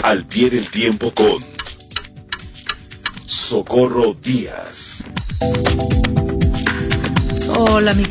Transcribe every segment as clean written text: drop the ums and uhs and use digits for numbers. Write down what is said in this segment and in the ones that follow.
Al pie del tiempo con Socorro Díaz. Hola, mi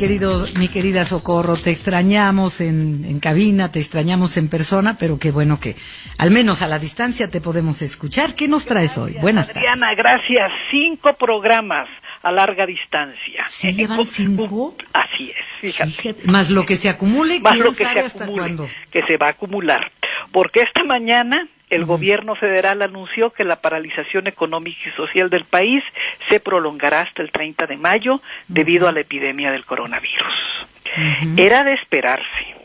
querida Socorro, te extrañamos en cabina, te extrañamos en persona, pero qué bueno que al menos a la distancia te podemos escuchar. ¿Qué nos traes hoy? Buenas tardes. Adriana, gracias. 5 programas a larga distancia. ¿Sí llevan 5? Así es, fíjate. Más lo que se acumule, más ¿quién lo que sabe se hasta acumule, cuándo? que se va a acumular. Porque esta mañana el gobierno federal anunció que la paralización económica y social del país se prolongará hasta el 30 de mayo debido a la epidemia del coronavirus. Era de esperarse.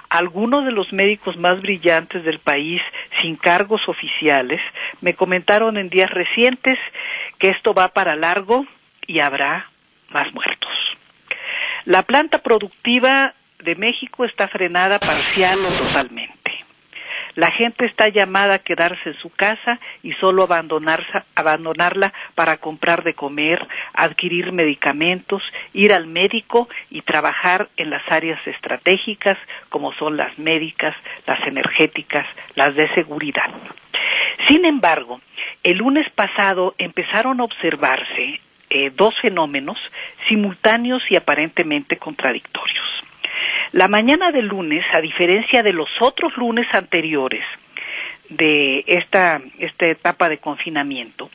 Algunos de los médicos más brillantes del país, sin cargos oficiales, me comentaron en días recientes que esto va para largo y habrá más muertos. La planta productiva de México está frenada parcial o totalmente. La gente está llamada a quedarse en su casa y solo abandonarla para comprar de comer, adquirir medicamentos, ir al médico y trabajar en las áreas estratégicas como son las médicas, las energéticas, las de seguridad. Sin embargo, el lunes pasado empezaron a observarse 2 fenómenos simultáneos y aparentemente contradictorios. La mañana del lunes, a diferencia de los otros lunes anteriores de esta etapa de confinamiento,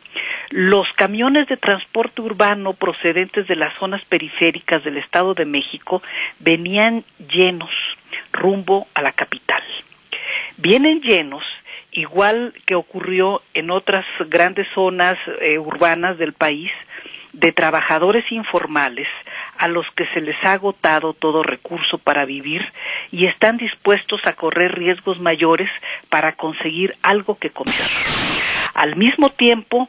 los camiones de transporte urbano procedentes de las zonas periféricas del Estado de México venían llenos rumbo a la capital. Vienen llenos, igual que ocurrió en otras grandes zonas urbanas del país, de trabajadores informales a los que se les ha agotado todo recurso para vivir y están dispuestos a correr riesgos mayores para conseguir algo que comer. Al mismo tiempo,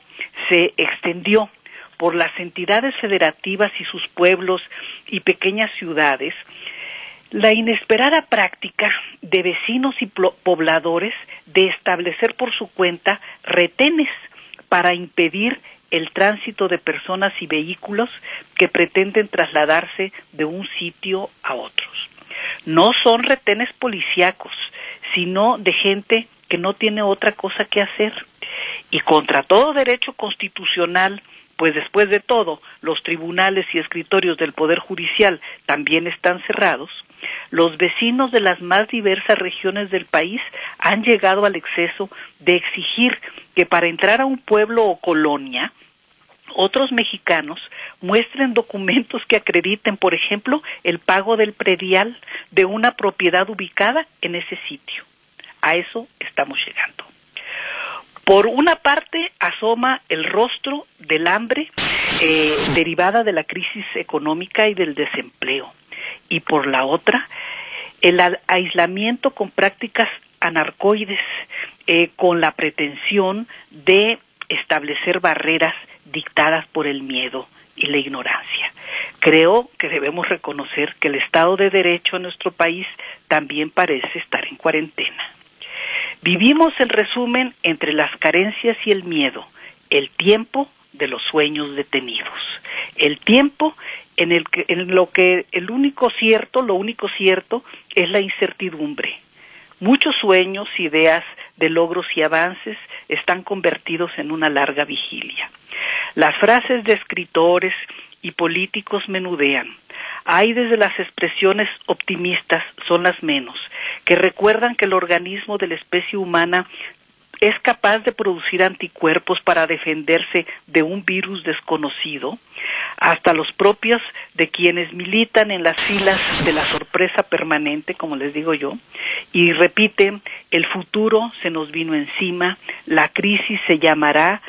se extendió por las entidades federativas y sus pueblos y pequeñas ciudades la inesperada práctica de vecinos y pobladores de establecer por su cuenta retenes para impedir el tránsito de personas y vehículos que pretenden trasladarse de un sitio a otros. No son retenes policíacos, sino de gente que no tiene otra cosa que hacer. Y contra todo derecho constitucional, pues después de todo, los tribunales y escritorios del Poder Judicial también están cerrados, los vecinos de las más diversas regiones del país han llegado al exceso de exigir que para entrar a un pueblo o colonia, otros mexicanos muestren documentos que acrediten, por ejemplo, el pago del predial de una propiedad ubicada en ese sitio. A eso estamos llegando. Por una parte, asoma el rostro del hambre derivada de la crisis económica y del desempleo. Y por la otra, el aislamiento con prácticas anarcoides, con la pretensión de establecer barreras dictadas por el miedo y la ignorancia. Creo que debemos reconocer que el Estado de Derecho en nuestro país también parece estar en cuarentena. Vivimos, en resumen, entre las carencias y el miedo, el tiempo de los sueños detenidos, el tiempo lo único cierto es la incertidumbre. Muchos sueños, ideas de logros y avances están convertidos en una larga vigilia. Las frases de escritores y políticos menudean. Hay desde las expresiones optimistas, son las menos, que recuerdan que el organismo de la especie humana es capaz de producir anticuerpos para defenderse de un virus desconocido, hasta los propios de quienes militan en las filas de la sorpresa permanente, como les digo yo, y repiten, el futuro se nos vino encima, la crisis se llamará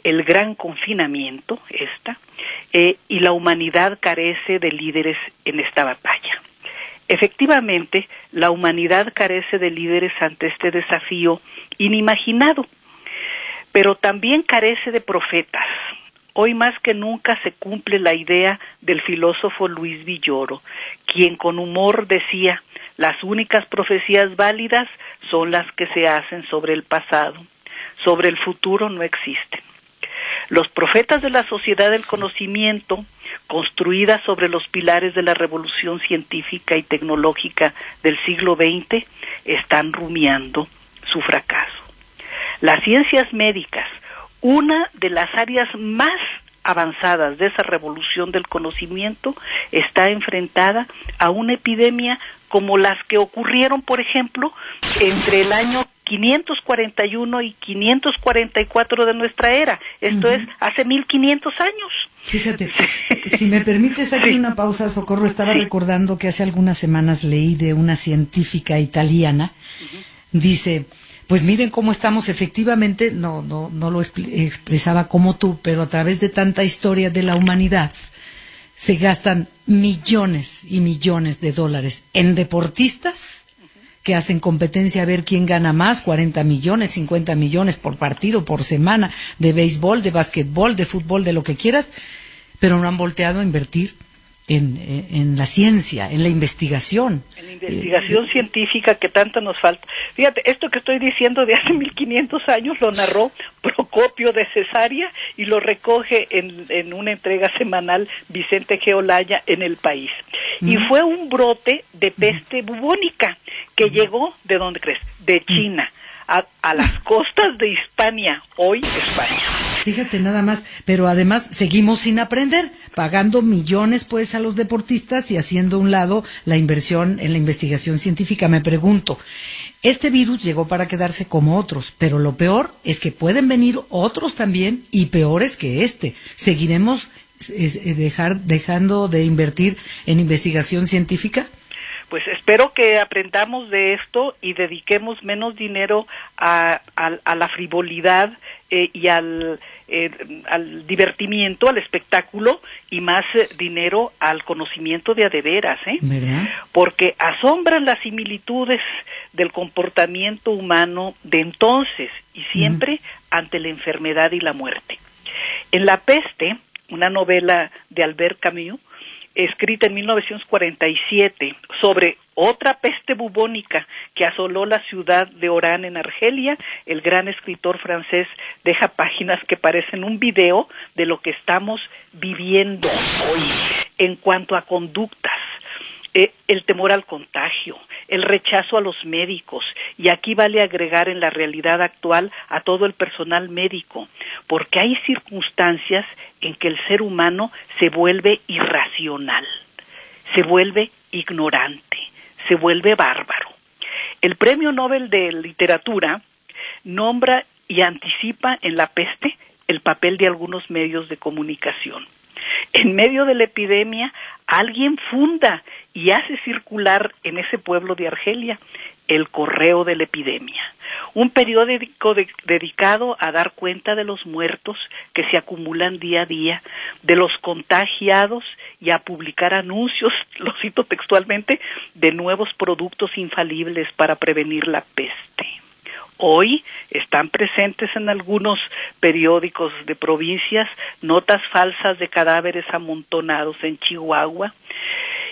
el gran confinamiento, y la humanidad carece de líderes en esta batalla. Efectivamente, la humanidad carece de líderes ante este desafío inimaginado, pero también carece de profetas. Hoy más que nunca se cumple la idea del filósofo Luis Villoro, quien con humor decía, las únicas profecías válidas son las que se hacen sobre el pasado, sobre el futuro no existen. Los profetas de la sociedad del conocimiento, construida sobre los pilares de la revolución científica y tecnológica del siglo XX, están rumiando su fracaso. Las ciencias médicas, una de las áreas más avanzadas de esa revolución del conocimiento, está enfrentada a una epidemia como las que ocurrieron, por ejemplo, entre el año 541 y 544 de nuestra era. Esto es hace 1500 años. Fíjate, si me permites aquí una pausa, Socorro, estaba recordando que hace algunas semanas leí de una científica italiana, dice, pues miren cómo estamos, efectivamente, no lo expresaba como tú, pero a través de tanta historia de la humanidad, se gastan millones y millones de dólares en deportistas que hacen competencia a ver quién gana más, 40 millones, 50 millones por partido, por semana, de béisbol, de básquetbol, de fútbol, de lo que quieras, pero no han volteado a invertir en la ciencia, en la investigación. En la investigación científica que tanto nos falta. Fíjate, esto que estoy diciendo de hace 1500 años lo narró Procopio de Cesarea y lo recoge en una entrega semanal Vicente G. Olaya en El País. Y fue un brote de peste bubónica que llegó, ¿de dónde crees? De China, a las costas de Hispania, hoy España. Fíjate nada más, pero además seguimos sin aprender, pagando millones pues a los deportistas y haciendo a un lado la inversión en la investigación científica. Me pregunto, este virus llegó para quedarse como otros, pero lo peor es que pueden venir otros también y peores que este. ¿Seguiremos dejando de invertir en investigación científica? Pues espero que aprendamos de esto y dediquemos menos dinero a la frivolidad y al divertimiento, al espectáculo, y más dinero al conocimiento de a de veras, ¿verdad? Porque asombran las similitudes del comportamiento humano de entonces y siempre ante la enfermedad y la muerte. En La Peste, una novela de Albert Camus, escrita en 1947, sobre otra peste bubónica que asoló la ciudad de Orán en Argelia, el gran escritor francés deja páginas que parecen un video de lo que estamos viviendo hoy en cuanto a conductas, el temor al contagio, el rechazo a los médicos, y aquí vale agregar en la realidad actual a todo el personal médico, porque hay circunstancias en que el ser humano se vuelve irracional, se vuelve ignorante, se vuelve bárbaro. El Premio Nobel de Literatura nombra y anticipa en La Peste el papel de algunos medios de comunicación. En medio de la epidemia, alguien funda y hace circular en ese pueblo de Argelia el Correo de la Epidemia, un periódico dedicado a dar cuenta de los muertos que se acumulan día a día, de los contagiados y a publicar anuncios, lo cito textualmente, de nuevos productos infalibles para prevenir la peste. Hoy están presentes en algunos periódicos de provincias notas falsas de cadáveres amontonados en Chihuahua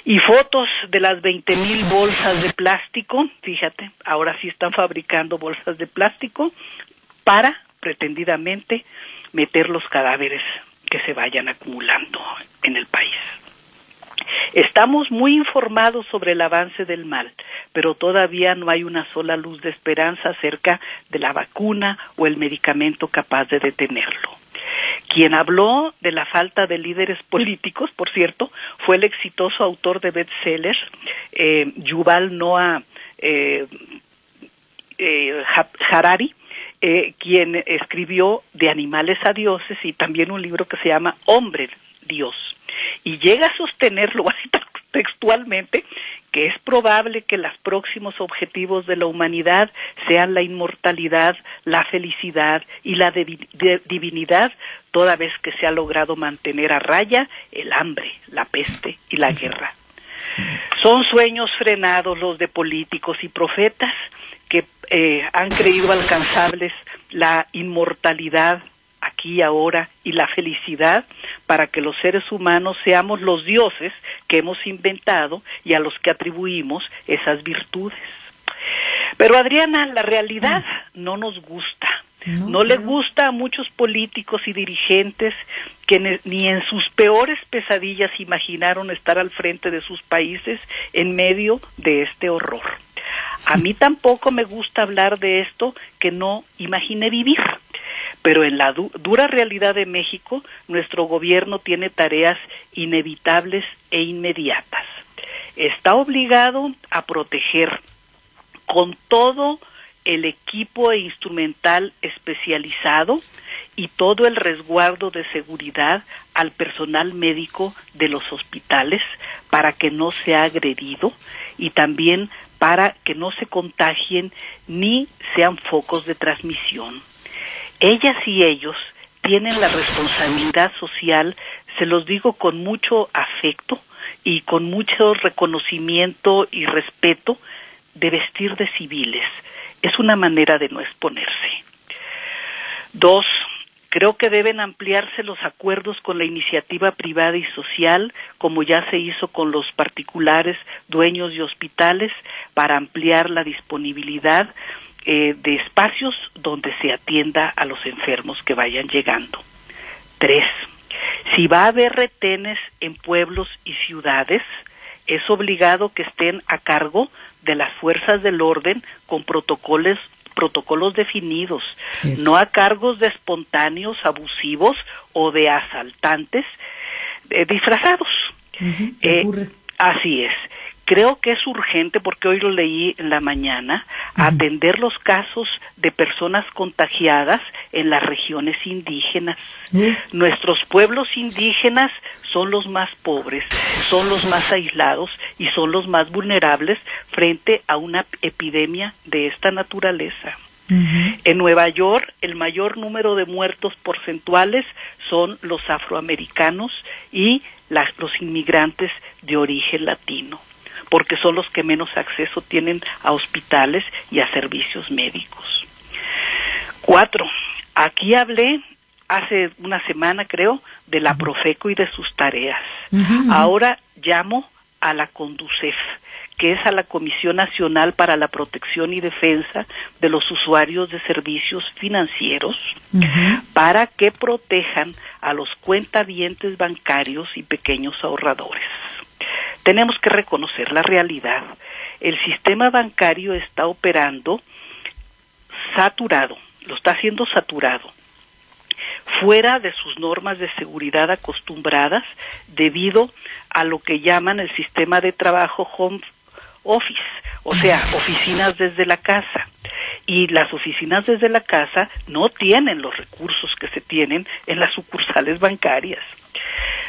y fotos de las 20,000 bolsas de plástico. Fíjate, ahora sí están fabricando bolsas de plástico para, pretendidamente, meter los cadáveres que se vayan acumulando en el país. Estamos muy informados sobre el avance del mal, pero todavía no hay una sola luz de esperanza acerca de la vacuna o el medicamento capaz de detenerlo. Quien habló de la falta de líderes políticos, por cierto, fue el exitoso autor de bestsellers, Yuval Noah Harari, quien escribió De animales a dioses y también un libro que se llama Hombre Dios. Y llega a sostenerlo así textualmente, que es probable que los próximos objetivos de la humanidad sean la inmortalidad, la felicidad y la divinidad, toda vez que se ha logrado mantener a raya el hambre, la peste y la guerra. Sí. Son sueños frenados los de políticos y profetas que han creído alcanzables la inmortalidad aquí y ahora y la felicidad para que los seres humanos seamos los dioses que hemos inventado y a los que atribuimos esas virtudes. Pero Adriana, la realidad no nos gusta. No le gusta a muchos políticos y dirigentes que ni en sus peores pesadillas imaginaron estar al frente de sus países en medio de este horror. A mí tampoco me gusta hablar de esto que no imaginé vivir. Pero en la dura realidad de México, nuestro gobierno tiene tareas inevitables e inmediatas. Está obligado a proteger con todo el equipo e instrumental especializado y todo el resguardo de seguridad al personal médico de los hospitales para que no sea agredido y también para que no se contagien ni sean focos de transmisión. Ellas y ellos tienen la responsabilidad social, se los digo con mucho afecto y con mucho reconocimiento y respeto, de vestir de civiles. Es una manera de no exponerse. 2, creo que deben ampliarse los acuerdos con la iniciativa privada y social, como ya se hizo con los particulares dueños de hospitales, para ampliar la disponibilidad de espacios donde se atienda a los enfermos que vayan llegando. 3, si va a haber retenes en pueblos y ciudades, es obligado que estén a cargo de las fuerzas del orden con protocolos definidos, sí, no a cargos de espontáneos, abusivos o de asaltantes disfrazados. Así es. Creo que es urgente, porque hoy lo leí en la mañana, atender los casos de personas contagiadas en las regiones indígenas. Nuestros pueblos indígenas son los más pobres, son los más aislados y son los más vulnerables frente a una epidemia de esta naturaleza. En Nueva York, el mayor número de muertos porcentuales son los afroamericanos y los inmigrantes de origen latino, porque son los que menos acceso tienen a hospitales y a servicios médicos. 4, aquí hablé hace una semana, creo, de la Profeco y de sus tareas. Ahora llamo a la CONDUCEF, que es a la Comisión Nacional para la Protección y Defensa de los Usuarios de Servicios Financieros, para que protejan a los cuentavientes bancarios y pequeños ahorradores. Tenemos que reconocer la realidad. El sistema bancario está operando saturado, lo está haciendo saturado, fuera de sus normas de seguridad acostumbradas, debido a lo que llaman el sistema de trabajo home office, o sea, oficinas desde la casa. Y las oficinas desde la casa no tienen los recursos que se tienen en las sucursales bancarias.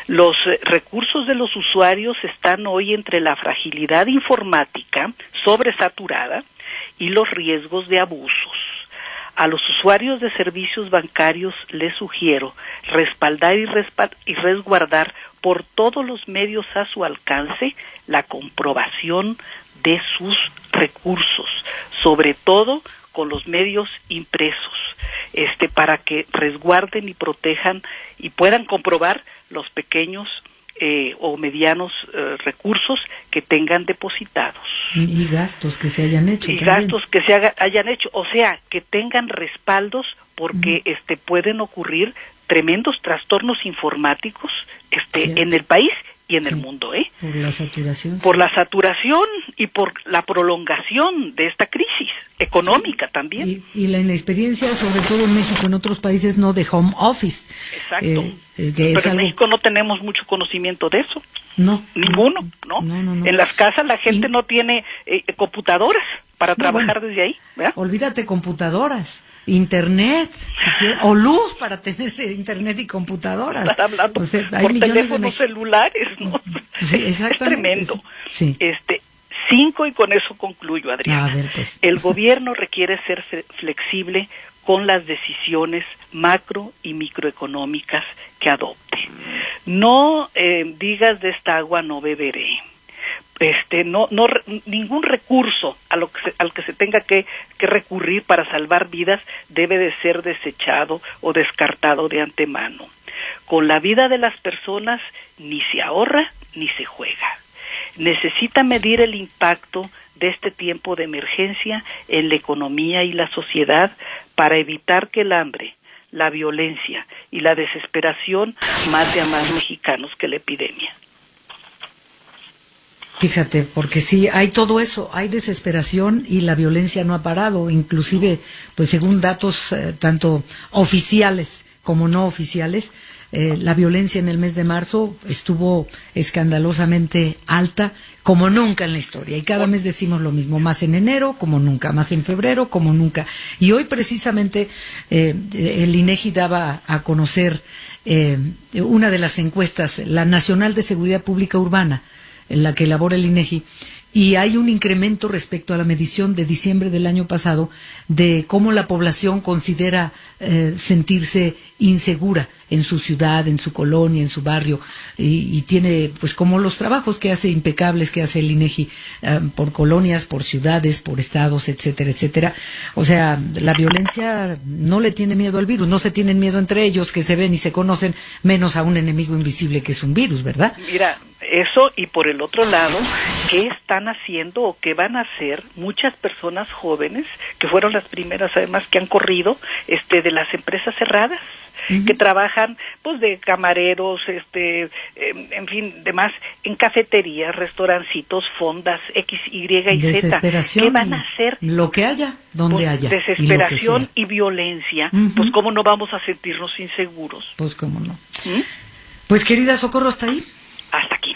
Los recursos de los usuarios están hoy entre la fragilidad informática sobresaturada y los riesgos de abusos. A los usuarios de servicios bancarios les sugiero respaldar y resguardar por todos los medios a su alcance la comprobación de sus recursos, sobre todo con los medios impresos, para que resguarden y protejan y puedan comprobar los pequeños o medianos recursos que tengan depositados. Y gastos que se hayan hecho. Y también gastos que se hayan hecho, o sea, que tengan respaldos, porque pueden ocurrir tremendos trastornos informáticos en el país y en el mundo, Por la saturación. Por la saturación y por la prolongación de esta crisis económica también. Y la inexperiencia, sobre todo en México, en otros países no, de home office. Exacto. Pero en México no tenemos mucho conocimiento de eso. No. Ninguno, ¿no? No. En las casas la gente no tiene computadoras para trabajar desde ahí, ¿verdad? Olvídate computadoras, internet, o luz para tener internet y computadoras. Estar hablando por teléfonos celulares, ¿no? Sí, exactamente. Es tremendo. Sí. 5, y con eso concluyo, Adriana. A ver, pues. El gobierno requiere ser flexible con las decisiones macro y microeconómicas que adopte. No digas de esta agua no beberé. Ningún recurso al que se tenga que recurrir para salvar vidas debe de ser desechado o descartado de antemano. Con la vida de las personas ni se ahorra ni se juega. Necesita medir el impacto de este tiempo de emergencia en la economía y la sociedad para evitar que el hambre, la violencia y la desesperación mate a más mexicanos que la epidemia. Fíjate, porque sí, hay todo eso, hay desesperación y la violencia no ha parado, inclusive, pues según datos tanto oficiales como no oficiales, la violencia en el mes de marzo estuvo escandalosamente alta como nunca en la historia. Y cada mes decimos lo mismo, más en enero como nunca, más en febrero como nunca. Y hoy precisamente el INEGI daba a conocer una de las encuestas, la Nacional de Seguridad Pública Urbana, en la que elabora el INEGI, y hay un incremento respecto a la medición de diciembre del año pasado de cómo la población considera sentirse insegura en su ciudad, en su colonia, en su barrio, y tiene pues como los trabajos que hace impecables que hace el INEGI por colonias, por ciudades, por estados, etcétera, etcétera. O sea, la violencia no le tiene miedo al virus, no se tienen miedo entre ellos, que se ven y se conocen, menos a un enemigo invisible que es un virus, ¿verdad? Mira, eso, y por el otro lado, ¿qué están haciendo o qué van a hacer muchas personas jóvenes, que fueron las primeras además que han corrido de las empresas cerradas? Que trabajan pues de camareros, en fin, demás, en cafeterías, restaurancitos, fondas, X, Y y Z. ¿Qué van a hacer? Lo que haya, donde pues, haya. Desesperación y violencia, pues cómo no vamos a sentirnos inseguros. Pues cómo no. Pues querida Socorro, ¿hasta ahí? Hasta aquí.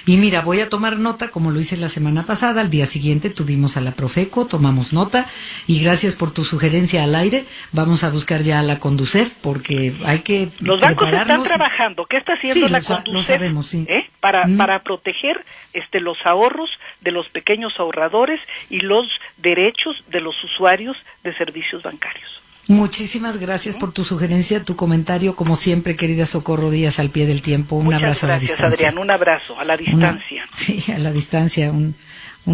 Y mira, voy a tomar nota, como lo hice la semana pasada, al día siguiente tuvimos a la Profeco, tomamos nota, y gracias por tu sugerencia al aire, vamos a buscar ya a la Conducef, porque hay que los bancos están trabajando, ¿qué está haciendo la Conducef? Lo sabemos, sí. Para proteger los ahorros de los pequeños ahorradores y los derechos de los usuarios de servicios bancarios. Muchísimas gracias por tu sugerencia, tu comentario, como siempre, querida Socorro Díaz, al pie del tiempo. Un abrazo a la distancia. Adrián, un abrazo a la distancia. Sí, a la distancia.